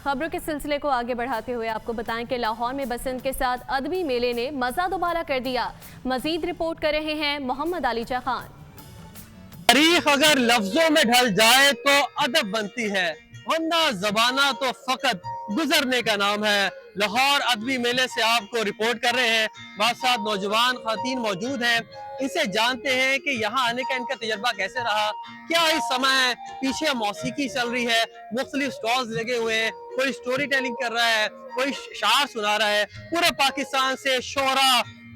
खबरों के सिलसिले को आगे बढ़ाते हुए आपको बताएं कि लाहौर में बसंत के साथ अदबी मेले ने मजा दोबारा कर दिया। मजीद रिपोर्ट कर रहे हैं मोहम्मद आलीजा खान। तारीख अगर लफ्जों में ढल जाए तो अदब बनती है, वरना जबाना तो फकत गुजरने का नाम है। लाहौर अदबी मेले से आपको रिपोर्ट कर रहे हैं। हमारे साथ नौजवान खातीन मौजूद हैं, इनसे जानते हैं कि यहाँ आने का इनका तजर्बा कैसे रहा। क्या इस समय पीछे मौसीकी चल रही है, मुख्तलिफ स्टॉल्स लगे हुए हैं, कोई स्टोरी टेलिंग कर रहा है, कोई शार सुना रहा है। पूरे पाकिस्तान से शोरा,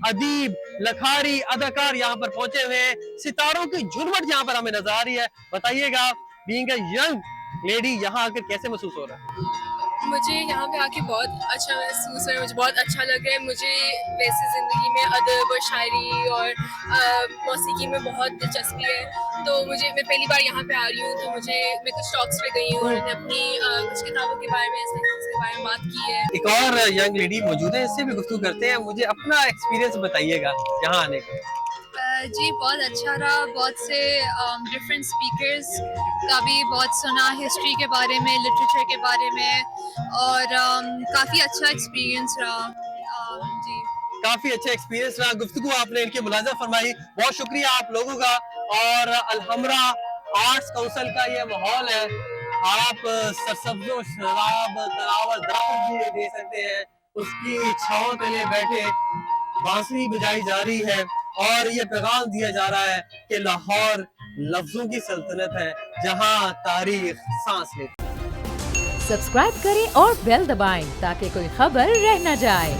अदीब, लखारी, अदाकार यहाँ पर पहुंचे हुए हैं। सितारों की झुरमट यहाँ पर हमें नजर आ रही है। बताइएगा, बीइंग अ यंग लेडी, यहाँ आकर कैसे महसूस हो रहा है? मुझे यहाँ पे आके बहुत अच्छा महसूस है, मुझे बहुत अच्छा लग रहा है। मुझे वैसे ज़िंदगी में अदब और शायरी और मौसीकी में बहुत दिलचस्पी है, तो मैं पहली बार यहाँ पे आ रही हूँ। तो मैं कुछ टॉक्स पे गई हूँ और अपनी कुछ किताबों के बारे में, इसके बारे में बात की है। एक और यंग लेडी मौजूद है, इससे भी गुफ्तगू करते हैं। मुझे अपना एक्सपीरियंस बताइएगा यहाँ आने का। जी बहुत अच्छा रहा, बहुत से डिफरेंट स्पीकर्स का भी बहुत सुना, हिस्ट्री के बारे में, लिटरेचर के बारे में, और काफ़ी अच्छा एक्सपीरियंस रहा। जी काफी अच्छा एक्सपीरियंस रहा। गुफ्तगू आपने इनकी मुलाजा फरमाई, बहुत शुक्रिया आप लोगों का। और अलहमरा आर्ट्स काउंसिल का ये माहौल है, आप सरसब्जो शराब तनावर दरख्त भी दे सकते हैं, उसकी छांव तले बैठे बांसुरी बजाई जा रही है और ये पैगाम दिया जा रहा है कि लाहौर लफ्जों की सल्तनत है, जहां तारीख सांस लेती है। सब्सक्राइब करें और बेल दबाएं ताकि कोई खबर रह न जाए।